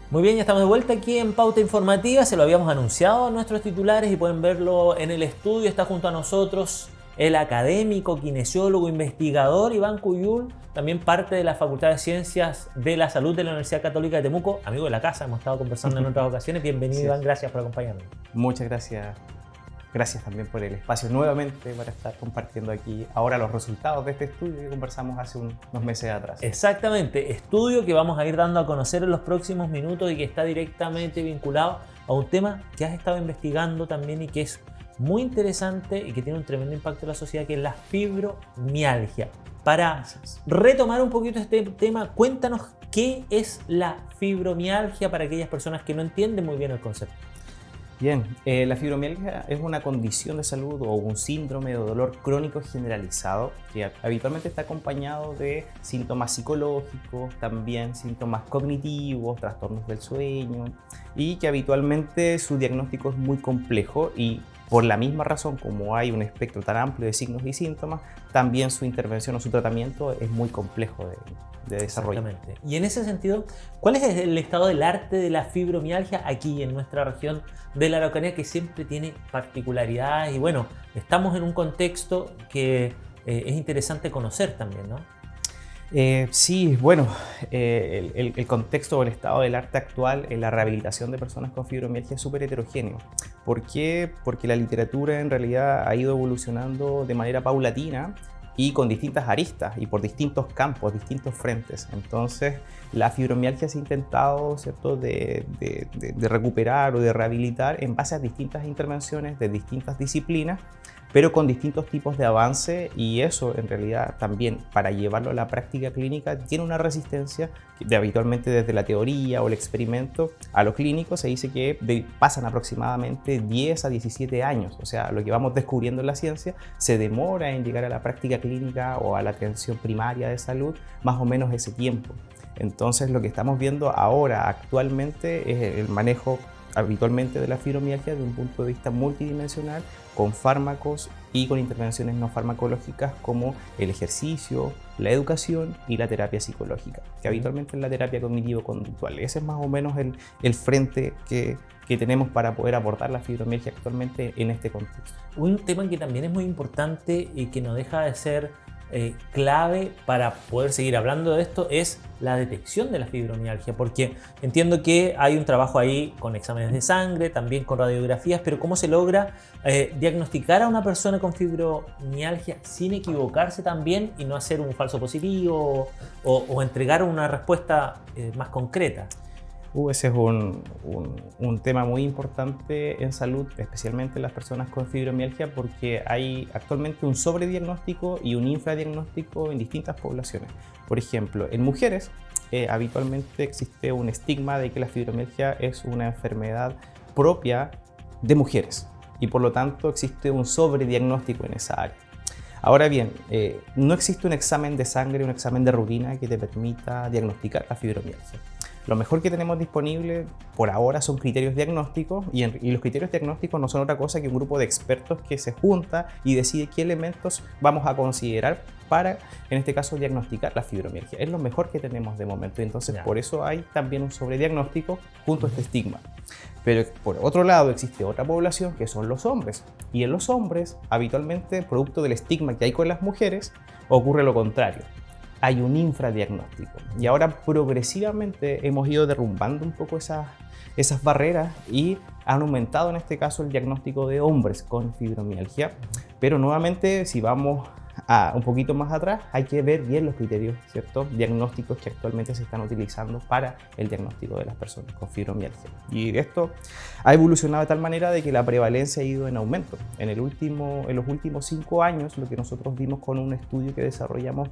Muy bien, ya estamos de vuelta aquí en Pauta Informativa. Se lo habíamos anunciado a nuestros titulares y pueden verlo en el estudio. Está junto a nosotros el académico, kinesiólogo, investigador Iván Cuyul, también parte de la Facultad de Ciencias de la Salud de la Universidad Católica de Temuco, amigo de la casa. Hemos estado conversando en otras ocasiones. Bienvenido, Sí. Iván, gracias por acompañarnos. Muchas gracias. Gracias también por el espacio nuevamente para estar compartiendo aquí ahora los resultados de este estudio que conversamos hace unos meses atrás. Exactamente, estudio que vamos a ir dando a conocer en los próximos minutos y que está directamente vinculado a un tema que has estado investigando también y que es muy interesante y que tiene un tremendo impacto en la sociedad, que es la fibromialgia. Para retomar un poquito este tema, cuéntanos qué es la fibromialgia para aquellas personas que no entienden muy bien el concepto. Bien, la fibromialgia es una condición de salud o un síndrome de dolor crónico generalizado que habitualmente está acompañado de síntomas psicológicos, también síntomas cognitivos, trastornos del sueño, y que habitualmente su diagnóstico es muy complejo y por la misma razón, como hay un espectro tan amplio de signos y síntomas, también su intervención o su tratamiento es muy complejo de desarrollo. Exactamente. Y en ese sentido, ¿cuál es el estado del arte de la fibromialgia aquí en nuestra región de la Araucanía, que siempre tiene particularidades? Y bueno, estamos en un contexto que es interesante conocer también, ¿no? Sí, bueno, el contexto o el estado del arte actual en la rehabilitación de personas con fibromialgia es súper heterogéneo. ¿Por qué? Porque la literatura en realidad ha ido evolucionando de manera paulatina y con distintas aristas y por distintos campos, distintos frentes. Entonces, la fibromialgia se ha intentado, ¿cierto?, de recuperar o de rehabilitar en base a distintas intervenciones de distintas disciplinas, pero con distintos tipos de avance, y eso en realidad también para llevarlo a la práctica clínica tiene una resistencia de habitualmente desde la teoría o el experimento a lo clínico. Se dice que pasan aproximadamente 10 a 17 años, o sea, lo que vamos descubriendo en la ciencia se demora en llegar a la práctica clínica o a la atención primaria de salud más o menos ese tiempo. Entonces lo que estamos viendo ahora actualmente es el manejo habitualmente de la fibromialgia desde un punto de vista multidimensional, con fármacos y con intervenciones no farmacológicas como el ejercicio, la educación y la terapia psicológica, que habitualmente es la terapia cognitivo-conductual. Ese es más o menos el frente que tenemos para poder abordar la fibromialgia actualmente en este contexto. Un tema que también es muy importante y que no deja de ser clave para poder seguir hablando de esto es la detección de la fibromialgia, porque entiendo que hay un trabajo ahí con exámenes de sangre, también con radiografías, pero ¿cómo se logra diagnosticar a una persona con fibromialgia sin equivocarse también y no hacer un falso positivo o entregar una respuesta más concreta? Ese es un tema muy importante en salud, especialmente en las personas con fibromialgia, porque hay actualmente un sobrediagnóstico y un infradiagnóstico en distintas poblaciones. Por ejemplo, en mujeres habitualmente existe un estigma de que la fibromialgia es una enfermedad propia de mujeres y por lo tanto existe un sobrediagnóstico en esa área. Ahora bien, no existe un examen de sangre, un examen de rutina que te permita diagnosticar la fibromialgia. Lo mejor que tenemos disponible por ahora son criterios diagnósticos y los criterios diagnósticos no son otra cosa que un grupo de expertos que se junta y decide qué elementos vamos a considerar para, en este caso, diagnosticar la fibromialgia. Es lo mejor que tenemos de momento y entonces por eso hay también un sobrediagnóstico junto a este estigma. Pero por otro lado existe otra población que son los hombres, y en los hombres habitualmente, producto del estigma que hay con las mujeres, ocurre lo contrario. Hay un infradiagnóstico y ahora progresivamente hemos ido derrumbando un poco esas barreras y han aumentado en este caso el diagnóstico de hombres con fibromialgia, pero nuevamente si vamos un poquito más atrás hay que ver bien los criterios, ¿cierto?, diagnósticos que actualmente se están utilizando para el diagnóstico de las personas con fibromialgia, y esto ha evolucionado de tal manera de que la prevalencia ha ido en aumento. En los últimos 5 años lo que nosotros vimos con un estudio que desarrollamos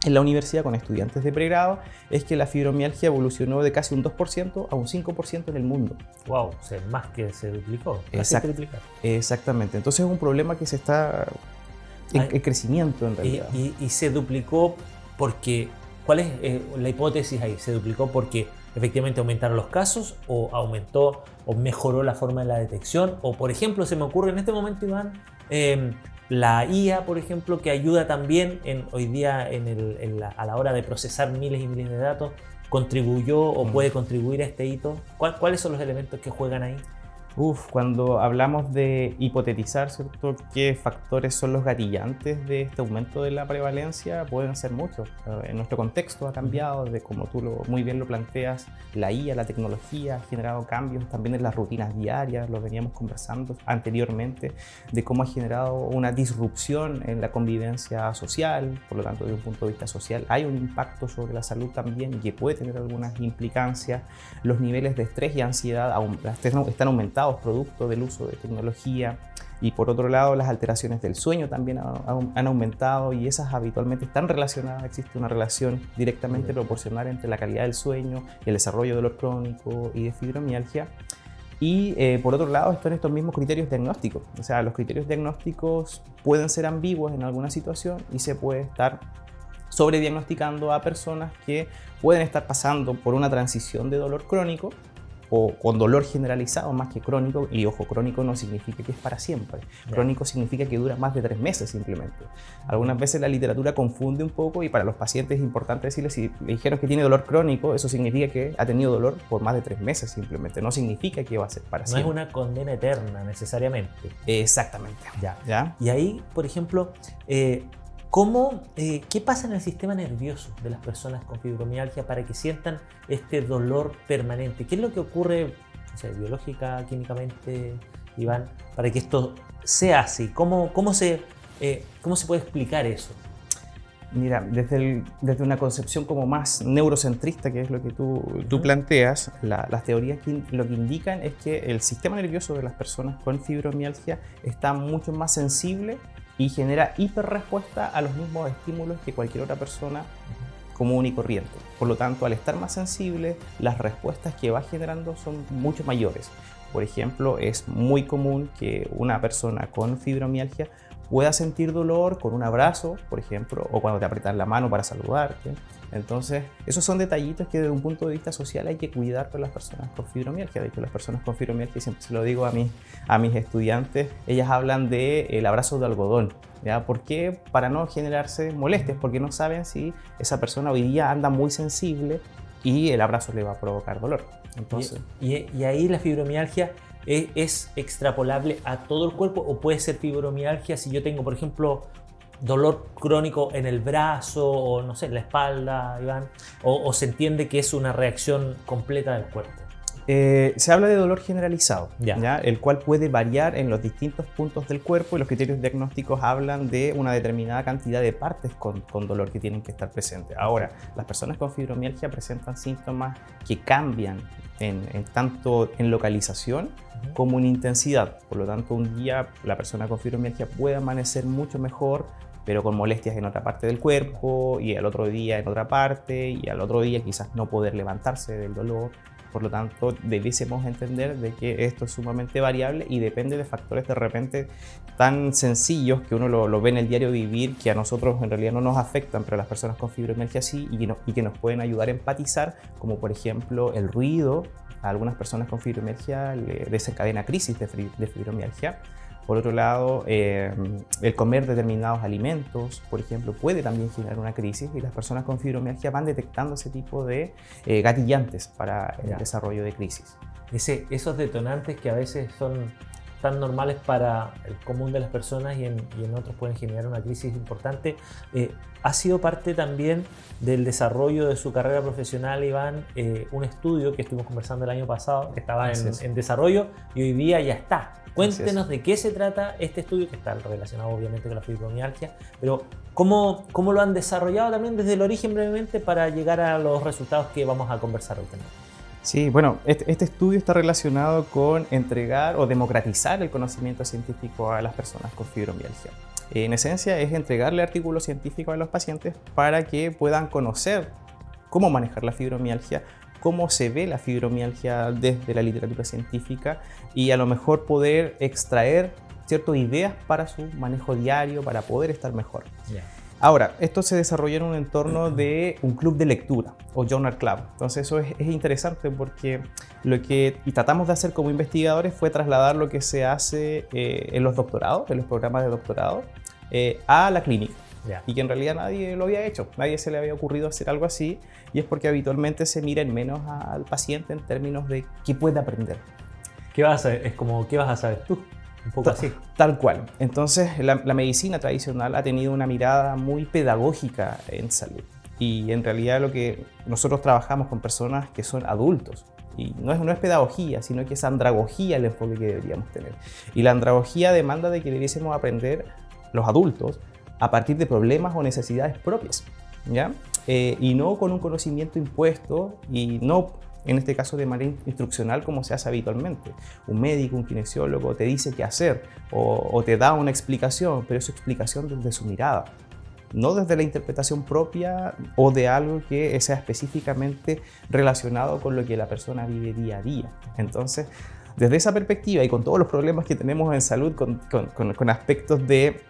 en la universidad con estudiantes de pregrado es que la fibromialgia evolucionó de casi un 2% a un 5% en el mundo. ¡Wow! O sea, más que se duplicó. Exactamente. Entonces es un problema que se está en crecimiento en realidad. Y se duplicó porque, ¿cuál es la hipótesis ahí? ¿Se duplicó porque efectivamente aumentaron los casos o aumentó o mejoró la forma de la detección? O por ejemplo, se me ocurre en este momento, Iván, la IA, por ejemplo, que ayuda también hoy día a la hora de procesar miles y miles de datos, contribuyó o puede contribuir a este hito? ¿Cuáles son los elementos que juegan ahí? Cuando hablamos de hipotetizar, ¿cierto?, qué factores son los gatillantes de este aumento de la prevalencia, pueden ser muchos. En nuestro contexto ha cambiado, de como tú muy bien lo planteas, la IA, la tecnología ha generado cambios también en las rutinas diarias, lo veníamos conversando anteriormente, de cómo ha generado una disrupción en la convivencia social. Por lo tanto, desde un punto de vista social hay un impacto sobre la salud también y que puede tener algunas implicancias. Los niveles de estrés y ansiedad están aumentados producto del uso de tecnología, y por otro lado las alteraciones del sueño también han aumentado, y esas habitualmente están relacionadas. Existe una relación directamente proporcional entre la calidad del sueño y el desarrollo de dolor crónico y de fibromialgia. Y por otro lado están estos mismos criterios diagnósticos. O sea, los criterios diagnósticos pueden ser ambiguos en alguna situación y se puede estar sobrediagnosticando a personas que pueden estar pasando por una transición de dolor crónico o con dolor generalizado más que crónico. Y ojo, crónico no significa que es para siempre. Crónico significa que dura más de 3 meses simplemente. Algunas veces la literatura confunde un poco, y para los pacientes es importante decirles, si le dijeron que tiene dolor crónico, eso significa que ha tenido dolor por más de 3 meses simplemente. No significa que va a ser para siempre. No es una condena eterna necesariamente. Exactamente. ¿Ya? Y ahí, por ejemplo, ¿qué pasa en el sistema nervioso de las personas con fibromialgia para que sientan este dolor permanente? ¿Qué es lo que ocurre, no sé, biológica, químicamente, Iván, para que esto sea así? ¿Cómo se puede explicar eso? Mira, desde una concepción como más neurocentrista, que es lo que tú planteas, las teorías lo que indican es que el sistema nervioso de las personas con fibromialgia está mucho más sensible y genera hiperrespuesta a los mismos estímulos que cualquier otra persona común y corriente. Por lo tanto, al estar más sensible, las respuestas que va generando son mucho mayores. Por ejemplo, es muy común que una persona con fibromialgia pueda sentir dolor con un abrazo, por ejemplo, o cuando te aprietan la mano para saludarte. Entonces, esos son detallitos que desde un punto de vista social hay que cuidar con las personas con fibromialgia. De hecho, las personas con fibromialgia, siempre se lo digo a mis estudiantes, ellas hablan del abrazo de algodón. ¿Ya? ¿Por qué? Para no generarse molestias, porque no saben si esa persona hoy día anda muy sensible y el abrazo le va a provocar dolor. Entonces, y ahí la fibromialgia ¿es extrapolable a todo el cuerpo, o puede ser fibromialgia si yo tengo, por ejemplo, dolor crónico en el brazo o no sé, en la espalda, Iván, o se entiende que es una reacción completa del cuerpo? Se habla de dolor generalizado, ¿ya? El cual puede variar en los distintos puntos del cuerpo, y los criterios diagnósticos hablan de una determinada cantidad de partes con dolor que tienen que estar presentes. Ahora, las personas con fibromialgia presentan síntomas que cambian tanto en localización como en intensidad. Por lo tanto, un día la persona con fibromialgia puede amanecer mucho mejor, pero con molestias en otra parte del cuerpo, y al otro día en otra parte, y al otro día quizás no poder levantarse del dolor. Por lo tanto, debiésemos entender de que esto es sumamente variable y depende de factores de repente tan sencillos que uno lo ve en el diario vivir, que a nosotros en realidad no nos afectan, pero a las personas con fibromialgia sí, y que nos pueden ayudar a empatizar, como por ejemplo el ruido. A algunas personas con fibromialgia le desencadena crisis de fibromialgia. Por otro lado, el comer determinados alimentos, por ejemplo, puede también generar una crisis, y las personas con fibromialgia van detectando ese tipo de gatillantes para el desarrollo de crisis. Esos detonantes que a veces son tan normales para el común de las personas y en otros pueden generar una crisis importante, ha sido parte también del desarrollo de su carrera profesional, Iván, un estudio que estuvimos conversando el año pasado, que estaba en desarrollo y hoy día ya está. Cuéntenos de qué se trata este estudio, que está relacionado obviamente con la fibromialgia, pero cómo lo han desarrollado también desde el origen brevemente para llegar a los resultados que vamos a conversar hoy también. Sí, bueno, este estudio está relacionado con entregar o democratizar el conocimiento científico a las personas con fibromialgia. En esencia es entregarle artículos científicos a los pacientes para que puedan conocer cómo manejar la fibromialgia, cómo se ve la fibromialgia desde la literatura científica, y a lo mejor poder extraer ciertas ideas para su manejo diario, para poder estar mejor. Ahora, esto se desarrolló en un entorno de un club de lectura o journal club. Entonces eso es interesante, porque lo que tratamos de hacer como investigadores fue trasladar lo que se hace en los doctorados, en los programas de doctorado, a la clínica. Ya. y que en realidad nadie lo había hecho, nadie se le había ocurrido hacer algo así, y es porque habitualmente se mira en menos al paciente en términos de qué puede aprender. ¿Qué vas a saber? Es como, ¿qué vas a saber tú? Un poco así. Tal cual. Entonces, la medicina tradicional ha tenido una mirada muy pedagógica en salud. Y en realidad lo que nosotros trabajamos con personas que son adultos. Y no es pedagogía, sino que es andragogía el enfoque que deberíamos tener. Y la andragogía demanda de que debiésemos aprender los adultos a partir de problemas o necesidades propias, ¿ya? Y no con un conocimiento impuesto y no, en este caso, de manera instruccional como se hace habitualmente. Un médico, un kinesiólogo te dice qué hacer o te da una explicación, pero es su explicación desde su mirada, no desde la interpretación propia o de algo que sea específicamente relacionado con lo que la persona vive día a día. Entonces, desde esa perspectiva y con todos los problemas que tenemos en salud, con aspectos de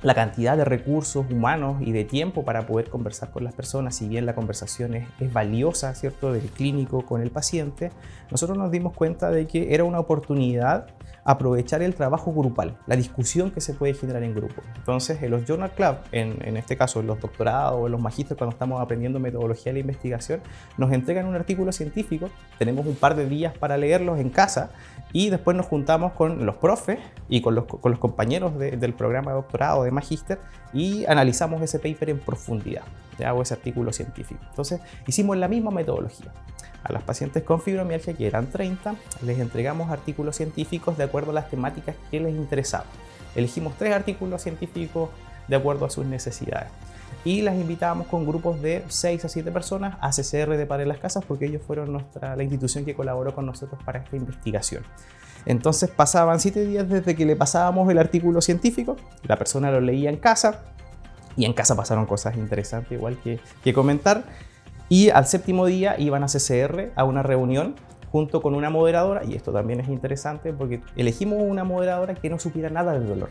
la cantidad de recursos humanos y de tiempo para poder conversar con las personas, si bien la conversación es valiosa, ¿cierto?, del clínico con el paciente, nosotros nos dimos cuenta de que era una oportunidad aprovechar el trabajo grupal, la discusión que se puede generar en grupo. Entonces, en los Journal Club, en este caso en los doctorados o en los magísteres, cuando estamos aprendiendo metodología de la investigación, nos entregan un artículo científico, tenemos un par de días para leerlos en casa y después nos juntamos con los profes y con los compañeros del programa de doctorado, de magíster, y analizamos ese paper en profundidad, ¿ya? O ese artículo científico. Entonces, hicimos la misma metodología. A las pacientes con fibromialgia, que eran 30, les entregamos artículos científicos de acuerdo a las temáticas que les interesaban. Elegimos 3 artículos científicos de acuerdo a sus necesidades. Y las invitábamos con grupos de 6 a 7 personas a CCR de Padre Las Casas, porque ellos fueron la institución que colaboró con nosotros para esta investigación. Entonces pasaban 7 días desde que le pasábamos el artículo científico, la persona lo leía en casa, y en casa pasaron cosas interesantes igual que comentar. Y al 7º día iban a CCR a una reunión junto con una moderadora, y esto también es interesante porque elegimos una moderadora que no supiera nada del dolor.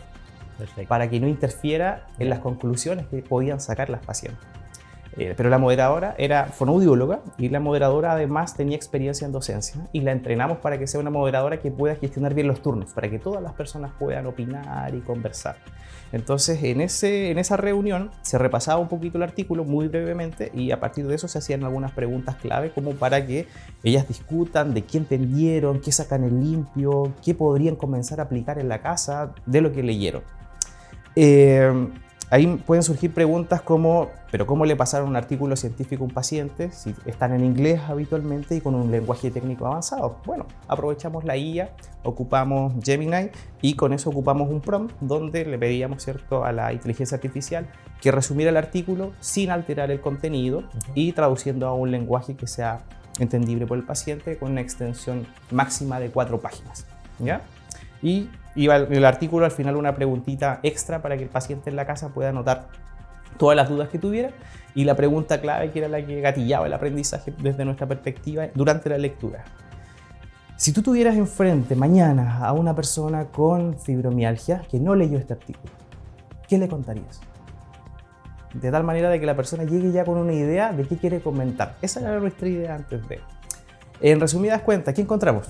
Perfecto. Para que no interfiera en las conclusiones que podían sacar las pacientes. Pero la moderadora era fonoaudióloga y la moderadora además tenía experiencia en docencia, y la entrenamos para que sea una moderadora que pueda gestionar bien los turnos, para que todas las personas puedan opinar y conversar. Entonces, en esa reunión se repasaba un poquito el artículo muy brevemente, y a partir de eso se hacían algunas preguntas clave como para que ellas discutan de qué entendieron, qué sacan en limpio, qué podrían comenzar a aplicar en la casa de lo que leyeron. Ahí pueden surgir preguntas como, ¿pero cómo le pasaron un artículo científico a un paciente si están en inglés habitualmente y con un lenguaje técnico avanzado? Bueno, aprovechamos la IA, ocupamos Gemini y con eso ocupamos un prompt donde le pedíamos, ¿cierto?, a la inteligencia artificial que resumiera el artículo sin alterar el contenido y traduciendo a un lenguaje que sea entendible por el paciente con una extensión máxima de 4 páginas, ¿ya? Y iba el artículo al final una preguntita extra para que el paciente en la casa pueda anotar todas las dudas que tuviera, y la pregunta clave, que era la que gatillaba el aprendizaje desde nuestra perspectiva durante la lectura. Si tú tuvieras enfrente mañana a una persona con fibromialgia que no leyó este artículo, ¿qué le contarías? De tal manera de que la persona llegue ya con una idea de qué quiere comentar. Esa era nuestra idea antes de. En resumidas cuentas, ¿qué encontramos?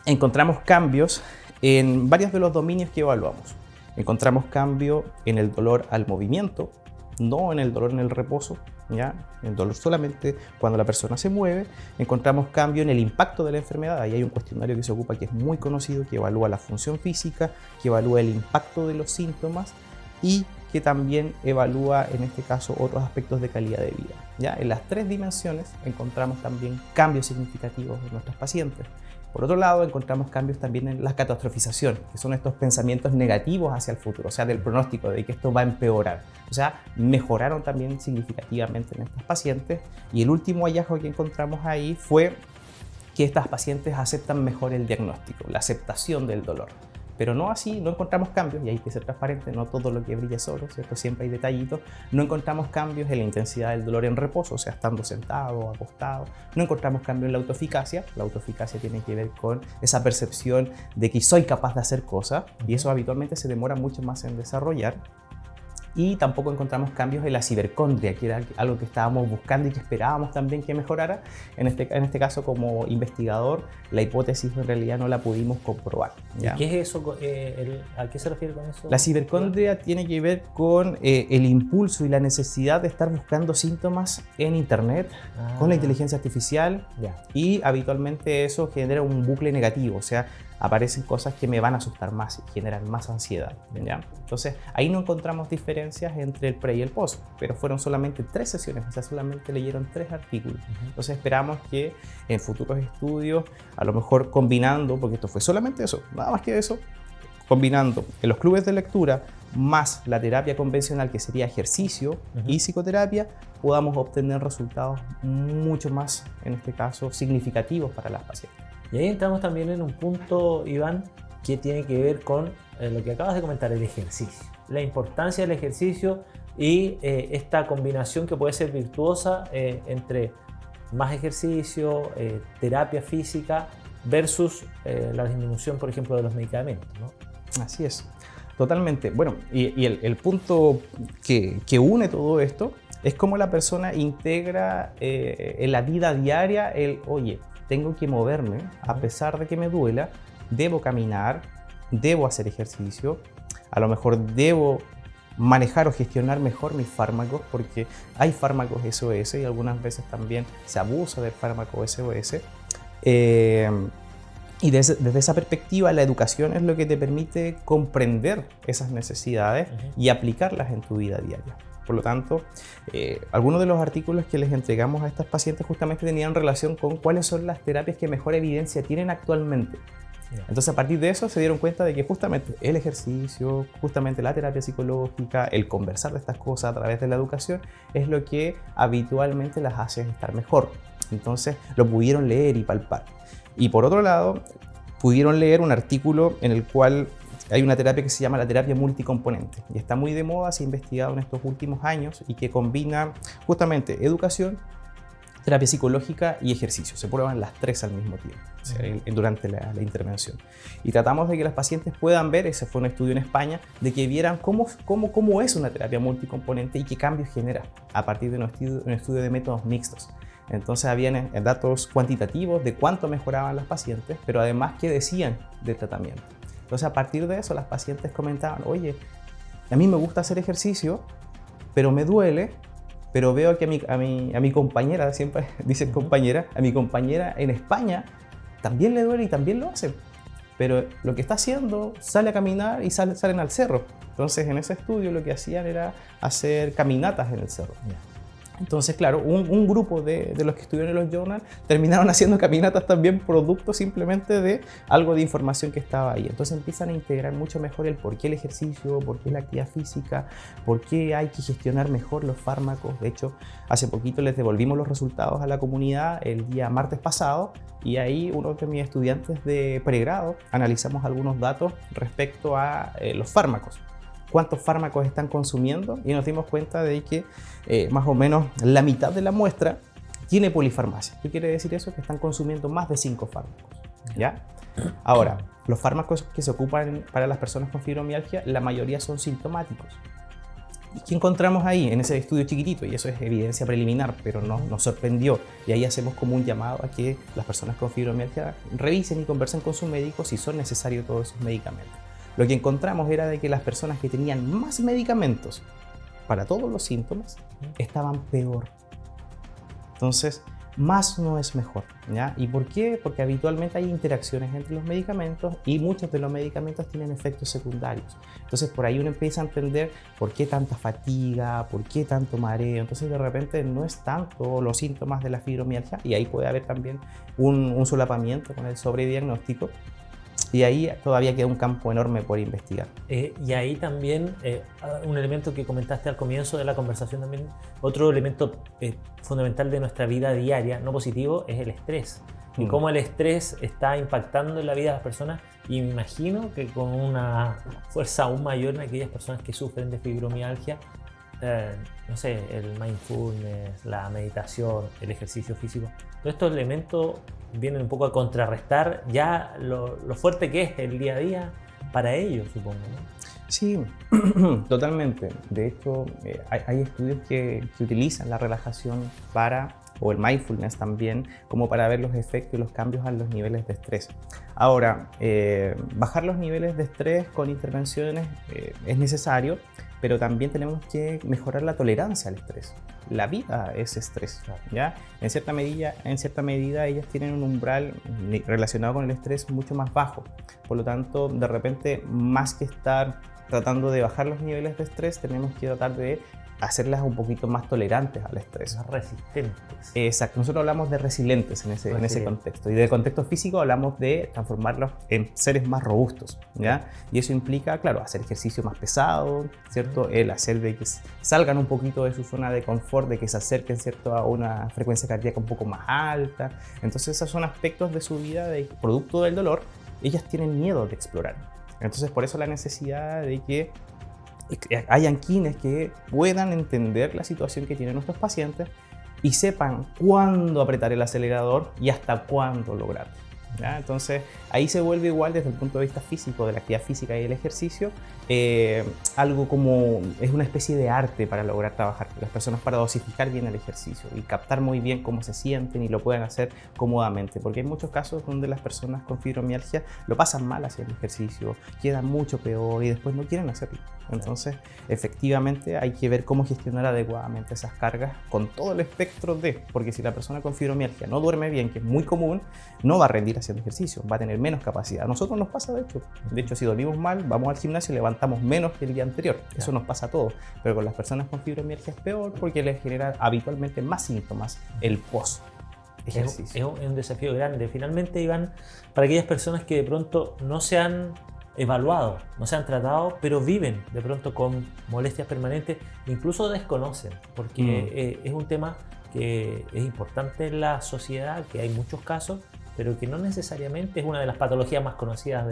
Encontramos cambios en varios de los dominios que evaluamos. Encontramos cambio en el dolor al movimiento, no en el dolor en el reposo, ¿ya? El dolor solamente cuando la persona se mueve. Encontramos cambio en el impacto de la enfermedad. Ahí hay un cuestionario que se ocupa, que es muy conocido, que evalúa la función física, que evalúa el impacto de los síntomas y que también evalúa, en este caso, otros aspectos de calidad de vida, ¿ya? En las 3 dimensiones encontramos también cambios significativos en nuestros pacientes. Por otro lado, encontramos cambios también en la catastrofización, que son estos pensamientos negativos hacia el futuro, o sea, del pronóstico de que esto va a empeorar. O sea, mejoraron también significativamente en estos pacientes. Y el último hallazgo que encontramos ahí fue que estas pacientes aceptan mejor el diagnóstico, la aceptación del dolor. Pero no así, no encontramos cambios, y hay que ser transparente, no todo lo que brilla es oro, ¿cierto? Siempre hay detallitos. No encontramos cambios en la intensidad del dolor en reposo, o sea, estando sentado o acostado. No encontramos cambios en la autoeficacia. La autoeficacia tiene que ver con esa percepción de que soy capaz de hacer cosas, y eso habitualmente se demora mucho más en desarrollar. y tampoco encontramos cambios en la cibercondria, que era algo que estábamos buscando y que esperábamos también que mejorara. En este caso, como investigador, la hipótesis en realidad no la pudimos comprobar, ¿ya? ¿Y qué es eso? ¿A qué se refiere con eso? La cibercondria tiene que ver con el impulso y la necesidad de estar buscando síntomas en Internet con la inteligencia artificial, y habitualmente eso genera un bucle negativo, o sea, aparecen cosas que me van a asustar más y generan más ansiedad, ¿ya? Entonces, ahí no encontramos diferencias entre el pre y el post, pero fueron solamente 3 sesiones, o sea, solamente leyeron 3 artículos. Entonces, esperamos que en futuros estudios, a lo mejor combinando, porque esto fue solamente eso, nada más que eso, combinando en los clubes de lectura más la terapia convencional, que sería ejercicio y psicoterapia, podamos obtener resultados mucho más, en este caso, significativos para las pacientes. Y ahí entramos también en un punto, Iván, que tiene que ver con lo que acabas de comentar, el ejercicio. La importancia del ejercicio y esta combinación que puede ser virtuosa entre más ejercicio, terapia física versus la disminución, por ejemplo, de los medicamentos, ¿no? Así es, totalmente. Bueno, y el punto que une todo esto es cómo la persona integra en la vida diaria oye, tengo que moverme, a pesar de que me duela, debo caminar, debo hacer ejercicio, a lo mejor debo manejar o gestionar mejor mis fármacos, porque hay fármacos SOS y algunas veces también se abusa del fármaco SOS. Y desde esa perspectiva, la educación es lo que te permite comprender esas necesidades y aplicarlas en tu vida diaria. Por lo tanto, algunos de los artículos que les entregamos a estas pacientes justamente tenían relación con cuáles son las terapias que mejor evidencia tienen actualmente. Entonces, a partir de eso se dieron cuenta de que justamente el ejercicio, justamente la terapia psicológica, el conversar de estas cosas a través de la educación es lo que habitualmente las hace estar mejor. Entonces, lo pudieron leer y palpar. Y por otro lado, pudieron leer un artículo en el cual hay una terapia que se llama la terapia multicomponente y está muy de moda, se ha investigado en estos últimos años y que combina justamente educación, terapia psicológica y ejercicio. Se prueban las 3 al mismo tiempo, o sea, durante la intervención. Y tratamos de que las pacientes puedan ver, ese fue un estudio en España, de que vieran cómo es una terapia multicomponente y qué cambios genera a partir de un estudio de métodos mixtos. Entonces habían datos cuantitativos de cuánto mejoraban las pacientes, pero además qué decían del tratamiento. Entonces, a partir de eso, las pacientes comentaban, oye, a mí me gusta hacer ejercicio, pero me duele, pero veo que a mi compañera, siempre dicen compañera, a mi compañera en España también le duele y también lo hace. Pero lo que está haciendo, sale a caminar y salen al cerro. Entonces, en ese estudio lo que hacían era hacer caminatas en el cerro. Entonces, claro, un grupo de los que estuvieron en los journals terminaron haciendo caminatas también producto simplemente de algo de información que estaba ahí. Entonces empiezan a integrar mucho mejor el por qué el ejercicio, por qué la actividad física, por qué hay que gestionar mejor los fármacos. De hecho, hace poquito les devolvimos los resultados a la comunidad el día martes pasado y ahí uno de mis estudiantes de pregrado analizamos algunos datos respecto a los fármacos. Cuántos fármacos están consumiendo y nos dimos cuenta de que más o menos la mitad de la muestra tiene polifarmacia. ¿Qué quiere decir eso? Que están consumiendo más de 5 fármacos, ¿ya? Ahora, los fármacos que se ocupan para las personas con fibromialgia, la mayoría son sintomáticos. ¿Y qué encontramos ahí en ese estudio chiquitito? Y eso es evidencia preliminar, pero nos sorprendió. Y ahí hacemos como un llamado a que las personas con fibromialgia revisen y conversen con sus médicos si son necesarios todos esos medicamentos. Lo que encontramos era de que las personas que tenían más medicamentos para todos los síntomas estaban peor. Entonces, más no es mejor, ¿ya? ¿Y por qué? Porque habitualmente hay interacciones entre los medicamentos y muchos de los medicamentos tienen efectos secundarios. Entonces, por ahí uno empieza a entender por qué tanta fatiga, por qué tanto mareo. Entonces, de repente no es tanto los síntomas de la fibromialgia y ahí puede haber también un solapamiento con el sobrediagnóstico. Y ahí todavía queda un campo enorme por investigar. Y ahí también un elemento que comentaste al comienzo de la conversación también, otro elemento fundamental de nuestra vida diaria, no positivo, es el estrés. Y cómo el estrés está impactando en la vida de las personas. Y me imagino que con una fuerza aún mayor en aquellas personas que sufren de fibromialgia, no sé, el mindfulness, la meditación, el ejercicio físico, todos estos elementos vienen un poco a contrarrestar ya lo fuerte que es el día a día para ellos, supongo, ¿no? Sí, totalmente. De hecho, hay estudios que utilizan la relajación o el mindfulness también, como para ver los efectos y los cambios a los niveles de estrés. Ahora, bajar los niveles de estrés con intervenciones es necesario, pero también tenemos que mejorar la tolerancia al estrés. La vida es estrés, ¿ya? En cierta medida ellas tienen un umbral relacionado con el estrés mucho más bajo. Por lo tanto, de repente, más que estar tratando de bajar los niveles de estrés, tenemos que tratar de hacerlas un poquito más tolerantes al estrés. Más resistentes. Exacto, nosotros hablamos de resilientes en ese contexto. Y de contexto físico hablamos de transformarlos en seres más robustos, ¿ya? Y eso implica, claro, hacer ejercicio más pesado, ¿cierto? El hacer de que salgan un poquito de su zona de confort, de que se acerquen, ¿cierto?, a una frecuencia cardíaca un poco más alta. Entonces esos son aspectos de su vida, producto del dolor, ellas tienen miedo de explorar. Entonces por eso la necesidad de que hayan quienes que puedan entender la situación que tienen nuestros pacientes y sepan cuándo apretar el acelerador y hasta cuándo lograrlo, ¿ya? Entonces ahí se vuelve igual desde el punto de vista físico, de la actividad física y el ejercicio, algo como es una especie de arte para lograr trabajar con las personas, para dosificar bien el ejercicio y captar muy bien cómo se sienten y lo pueden hacer cómodamente, porque hay muchos casos donde las personas con fibromialgia lo pasan mal haciendo ejercicio, quedan mucho peor y después no quieren hacerlo. Entonces, efectivamente, hay que ver cómo gestionar adecuadamente esas cargas con todo el espectro porque si la persona con fibromialgia no duerme bien, que es muy común, no va a rendir haciendo ejercicio, va a tener menos capacidad. A nosotros nos pasa, de hecho, si dormimos mal, vamos al gimnasio y levantamos menos que el día anterior. Eso nos pasa a todos, pero con las personas con fibromialgia es peor porque les genera habitualmente más síntomas el post ejercicio. Es un desafío grande. Finalmente, Iván, para aquellas personas que de pronto no se han evaluado, no se han tratado, pero viven de pronto con molestias permanentes, incluso desconocen, porque es un tema que es importante en la sociedad, que hay muchos casos, pero que no necesariamente es una de las patologías más conocidas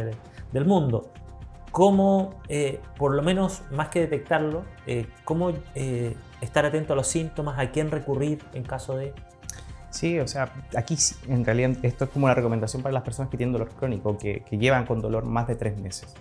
del mundo. ¿Cómo, por lo menos, más que detectarlo, cómo estar atento a los síntomas, a quién recurrir en caso de...? Sí, o sea, aquí en realidad esto es como una recomendación para las personas que tienen dolor crónico, que llevan con dolor más de 3 meses.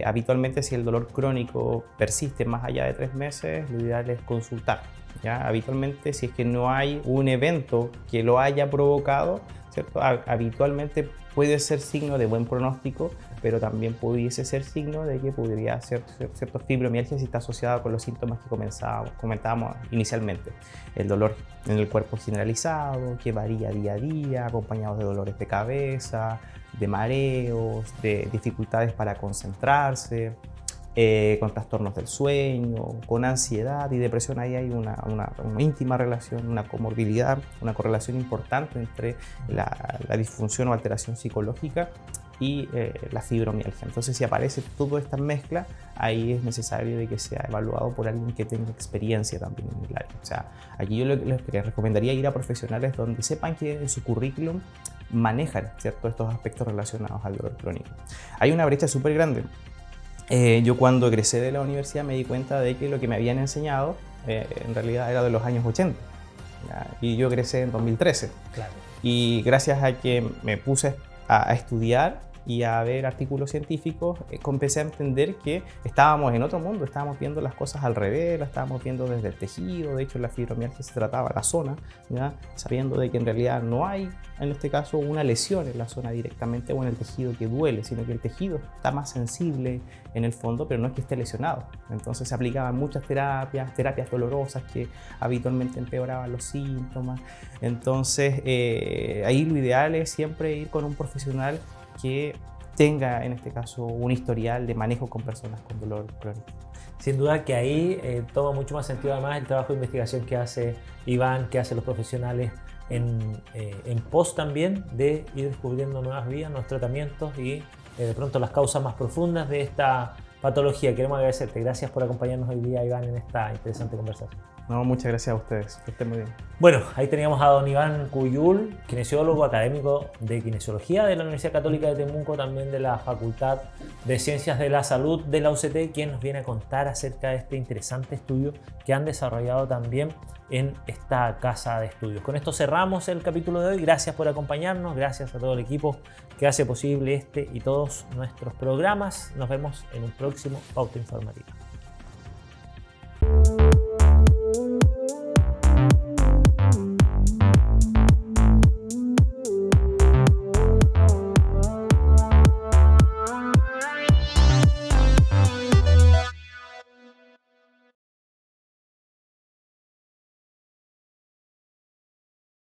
Habitualmente, si el dolor crónico persiste más allá de 3 meses, lo ideal es consultar, ¿ya? Habitualmente, si es que no hay un evento que lo haya provocado, ¿cierto? Habitualmente puede ser signo de buen pronóstico, pero también pudiese ser signo de que podría ser cierta fibromialgia si está asociada con los síntomas que comentábamos inicialmente. El dolor en el cuerpo generalizado, que varía día a día, acompañado de dolores de cabeza, de mareos, de dificultades para concentrarse, con trastornos del sueño, con ansiedad y depresión. Ahí hay una íntima relación, una comorbilidad, una correlación importante entre la disfunción o alteración psicológica y la fibromialgia. Entonces, si aparece toda esta mezcla, ahí es necesario de que sea evaluado por alguien que tenga experiencia también en el área. O sea, aquí yo les recomendaría ir a profesionales donde sepan que en su currículum manejan, ¿cierto?, estos aspectos relacionados al dolor crónico. Hay una brecha súper grande. Yo cuando egresé de la universidad me di cuenta de que lo que me habían enseñado en realidad era de los años 80, ¿ya? Y yo egresé en 2013. Claro. Y gracias a que me puse a estudiar y a ver artículos científicos, empecé a entender que estábamos en otro mundo, estábamos viendo las cosas al revés, las estábamos viendo desde el tejido. De hecho, la fibromialgia se trataba la zona, ¿ya? Sabiendo de que en realidad no hay, en este caso, una lesión en la zona directamente o en el tejido que duele, sino que el tejido está más sensible en el fondo, pero no es que esté lesionado. Entonces se aplicaban muchas terapias dolorosas que habitualmente empeoraban los síntomas. Entonces ahí lo ideal es siempre ir con un profesional que tenga, en este caso, un historial de manejo con personas con dolor crónico. Sin duda que ahí toma mucho más sentido además el trabajo de investigación que hace Iván, que hacen los profesionales en pos también, de ir descubriendo nuevas vías, nuevos tratamientos y de pronto las causas más profundas de esta patología. Queremos agradecerte. Gracias por acompañarnos hoy día, Iván, en esta interesante conversación. No, muchas gracias a ustedes. Que estén muy bien. Bueno, ahí teníamos a don Iván Cuyul, kinesiólogo académico de Kinesiología de la Universidad Católica de Temuco, también de la Facultad de Ciencias de la Salud de la UCT, quien nos viene a contar acerca de este interesante estudio que han desarrollado también en esta casa de estudios. Con esto cerramos el capítulo de hoy. Gracias por acompañarnos, gracias a todo el equipo que hace posible este y todos nuestros programas. Nos vemos en un próximo Pauta Informativa.